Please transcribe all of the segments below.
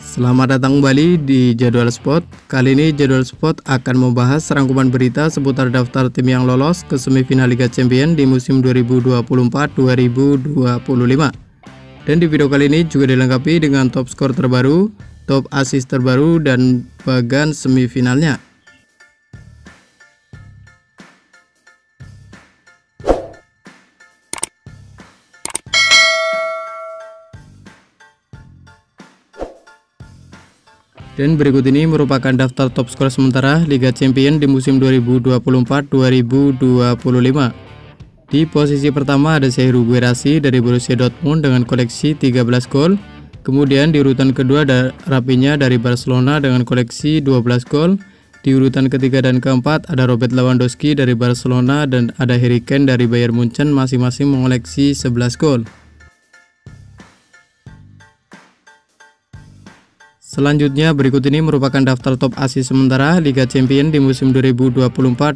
Selamat datang kembali di Jadwal Spot. Kali ini Jadwal Spot akan membahas rangkuman berita seputar daftar tim yang lolos ke semifinal Liga Champions di musim 2024-2025. Dan di video kali ini juga dilengkapi dengan top skor terbaru, top assist terbaru, dan bagan semifinalnya. Dan berikut ini merupakan daftar top skor sementara Liga Champions di musim 2024-2025. Di posisi pertama ada Serhou Guirassy dari Borussia Dortmund dengan koleksi 13 gol. Kemudian di urutan kedua ada Raphinha dari Barcelona dengan koleksi 12 gol. Di urutan ketiga dan keempat ada Robert Lewandowski dari Barcelona dan ada Harry Kane dari Bayern Munchen, masing-masing mengoleksi 11 gol. Selanjutnya berikut ini merupakan daftar top assist sementara Liga Champions di musim 2024-2025.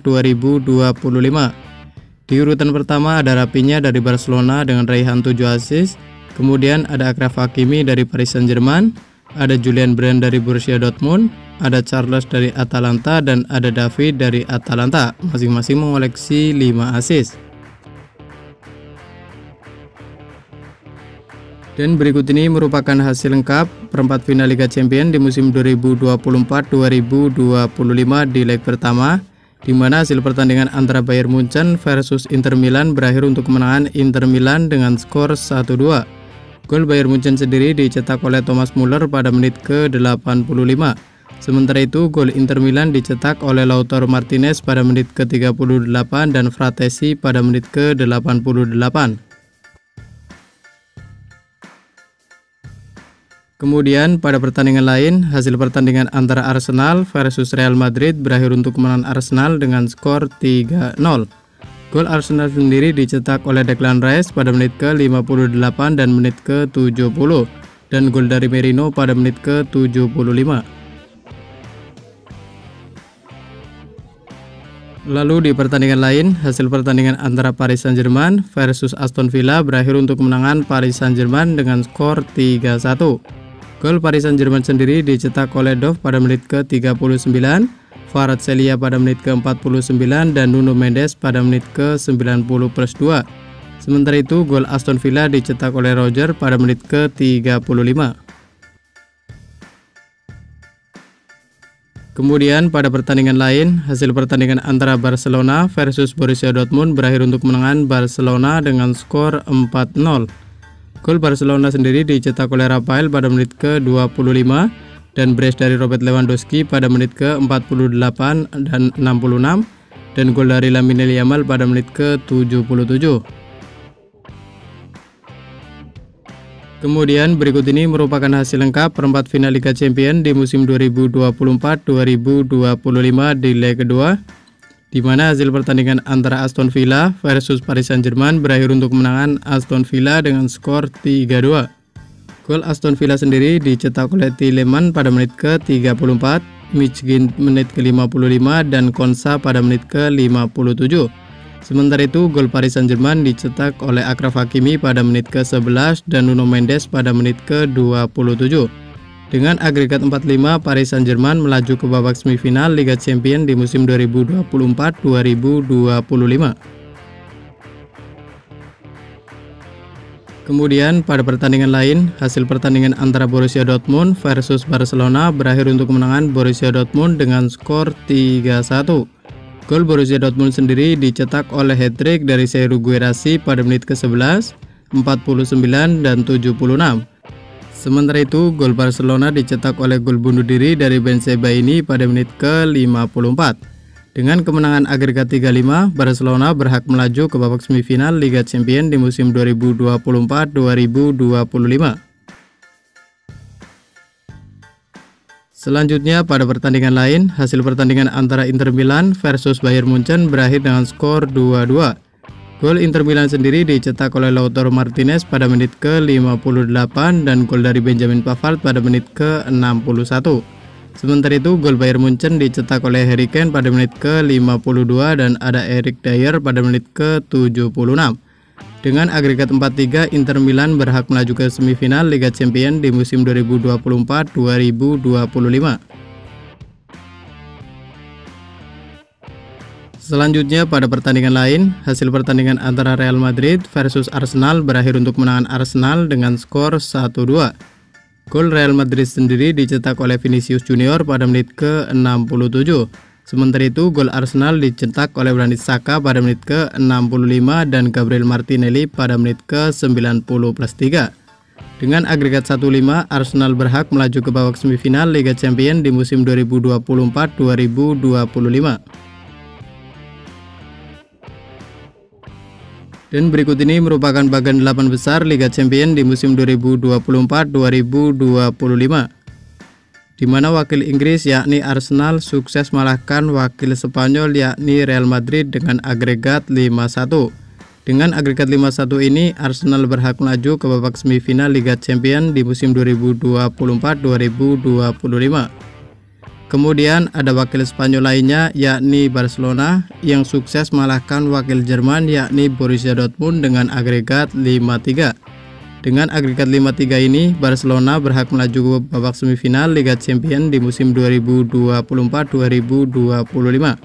Di urutan pertama ada Raphinha dari Barcelona dengan raihan 7 assist. Kemudian ada Achraf Hakimi dari Paris Saint-Germain, ada Julian Brandt dari Borussia Dortmund, ada Charles dari Atalanta, dan ada David dari Atalanta, masing-masing mengoleksi 5 assist. Dan berikut ini merupakan hasil lengkap perempat final Liga Champions di musim 2024-2025 di leg pertama, di mana hasil pertandingan antara Bayern Munchen versus Inter Milan berakhir untuk kemenangan Inter Milan dengan skor 1-2. Gol Bayern Munchen sendiri dicetak oleh Thomas Müller pada menit ke-85. Sementara itu, gol Inter Milan dicetak oleh Lautaro Martinez pada menit ke-38 dan Fratesi pada menit ke-88. Kemudian pada pertandingan lain, hasil pertandingan antara Arsenal versus Real Madrid berakhir untuk kemenangan Arsenal dengan skor 3-0. Gol Arsenal sendiri dicetak oleh Declan Rice pada menit ke-58 dan menit ke-70, dan gol dari Merino pada menit ke-75. Lalu di pertandingan lain, hasil pertandingan antara Paris Saint-Germain versus Aston Villa berakhir untuk kemenangan Paris Saint-Germain dengan skor 3-1. Gol Paris Saint-Germain sendiri dicetak oleh Dove pada menit ke-39, Kvaratskhelia pada menit ke-49, dan Nuno Mendes pada menit ke-90+2. Sementara itu, gol Aston Villa dicetak oleh Roger pada menit ke-35. Kemudian pada pertandingan lain, hasil pertandingan antara Barcelona versus Borussia Dortmund berakhir untuk kemenangan Barcelona dengan skor 4-0. Gol Barcelona sendiri dicetak oleh Rafael pada menit ke-25 dan brace dari Robert Lewandowski pada menit ke-48 dan 66, dan gol dari Lamine Yamal pada menit ke-77. Kemudian berikut ini merupakan hasil lengkap perempat final Liga Champions di musim 2024-2025 di leg kedua, di mana hasil pertandingan antara Aston Villa versus Paris Saint-Germain berakhir untuk kemenangan Aston Villa dengan skor 3-2. Gol Aston Villa sendiri dicetak oleh Tielemans pada menit ke-34, Micgin menit ke-55, dan Konsa pada menit ke-57. Sementara itu, gol Paris Saint-Germain dicetak oleh Achraf Hakimi pada menit ke-11 dan Nuno Mendes pada menit ke-27. Dengan agregat 4-5, Paris Saint-Germain melaju ke babak semifinal Liga Champions di musim 2024-2025. Kemudian pada pertandingan lain, hasil pertandingan antara Borussia Dortmund versus Barcelona berakhir untuk kemenangan Borussia Dortmund dengan skor 3-1. Gol Borussia Dortmund sendiri dicetak oleh hat-trick dari Serhou Guirassy pada menit ke-11, 49, dan 76. Sementara itu, gol Barcelona dicetak oleh gol bunuh diri dari Bensebaini pada menit ke-54. Dengan kemenangan agregat 3-5, Barcelona berhak melaju ke babak semifinal Liga Champions di musim 2024-2025. Selanjutnya pada pertandingan lain, hasil pertandingan antara Inter Milan versus Bayern Munchen berakhir dengan skor 2-2. Gol Inter Milan sendiri dicetak oleh Lautaro Martinez pada menit ke-58 dan gol dari Benjamin Pavard pada menit ke-61. Sementara itu, gol Bayern Munchen dicetak oleh Harry Kane pada menit ke-52 dan ada Eric Dier pada menit ke-76. Dengan agregat 4-3, Inter Milan berhak melaju ke semifinal Liga Champions di musim 2024-2025. Selanjutnya pada pertandingan lain, hasil pertandingan antara Real Madrid versus Arsenal berakhir untuk kemenangan Arsenal dengan skor 1-2. Gol Real Madrid sendiri dicetak oleh Vinicius Junior pada menit ke-67. Sementara itu, gol Arsenal dicetak oleh Granit Xhaka pada menit ke-65 dan Gabriel Martinelli pada menit ke-90+3. Dengan agregat 1-5, Arsenal berhak melaju ke babak semifinal Liga Champions di musim 2024-2025. Dan berikut ini merupakan bagian 8 besar Liga Champions di musim 2024-2025. Di mana wakil Inggris yakni Arsenal sukses mengalahkan wakil Spanyol yakni Real Madrid dengan agregat 5-1. Dengan agregat 5-1 ini, Arsenal berhak melaju ke babak semifinal Liga Champions di musim 2024-2025. Kemudian ada wakil Spanyol lainnya yakni Barcelona yang sukses mengalahkan wakil Jerman yakni Borussia Dortmund dengan agregat 5-3. Dengan agregat 5-3 ini, Barcelona berhak melaju ke babak semifinal Liga Champions di musim 2024-2025.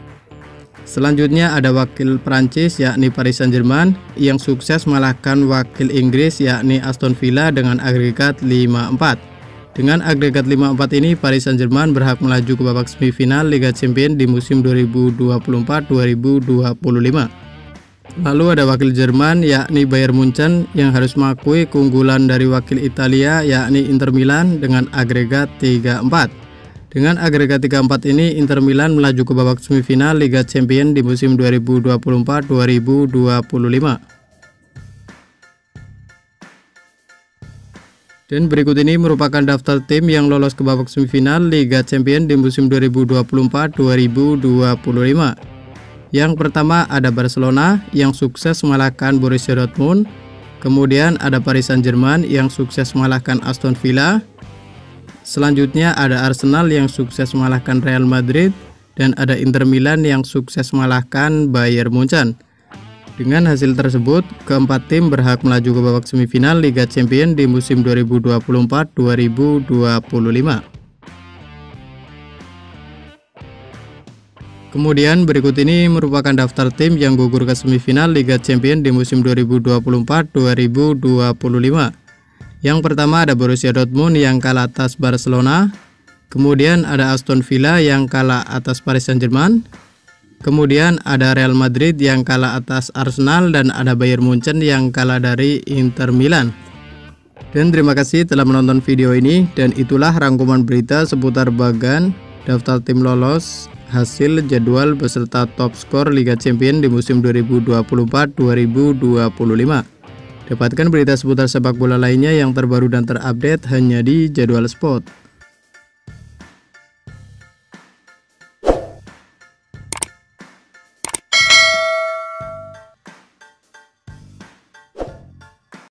Selanjutnya ada wakil Prancis yakni Paris Saint-Germain yang sukses mengalahkan wakil Inggris yakni Aston Villa dengan agregat 5-4. Dengan agregat 5-4 ini, Paris Saint-Germain berhak melaju ke babak semifinal Liga Champions di musim 2024-2025. Lalu ada wakil Jerman yakni Bayern Munchen yang harus mengakui keunggulan dari wakil Italia yakni Inter Milan dengan agregat 3-4. Dengan agregat 3-4 ini, Inter Milan melaju ke babak semifinal Liga Champions di musim 2024-2025. Dan berikut ini merupakan daftar tim yang lolos ke babak semifinal Liga Champions di musim 2024-2025. Yang pertama ada Barcelona yang sukses mengalahkan Borussia Dortmund. Kemudian ada Paris Saint-Germain yang sukses mengalahkan Aston Villa. Selanjutnya ada Arsenal yang sukses mengalahkan Real Madrid. Dan ada Inter Milan yang sukses mengalahkan Bayern Munchen. Dengan hasil tersebut, keempat tim berhak melaju ke babak semifinal Liga Champions di musim 2024-2025. Kemudian berikut ini merupakan daftar tim yang gugur ke semifinal Liga Champions di musim 2024-2025. Yang pertama ada Borussia Dortmund yang kalah atas Barcelona. Kemudian ada Aston Villa yang kalah atas Paris Saint-Germain. Kemudian ada Real Madrid yang kalah atas Arsenal dan ada Bayern Munchen yang kalah dari Inter Milan. Dan terima kasih telah menonton video ini, dan itulah rangkuman berita seputar bagan daftar tim lolos, hasil, jadwal beserta top skor Liga Champions di musim 2024-2025. Dapatkan berita seputar sepak bola lainnya yang terbaru dan terupdate hanya di Jadwal Sport.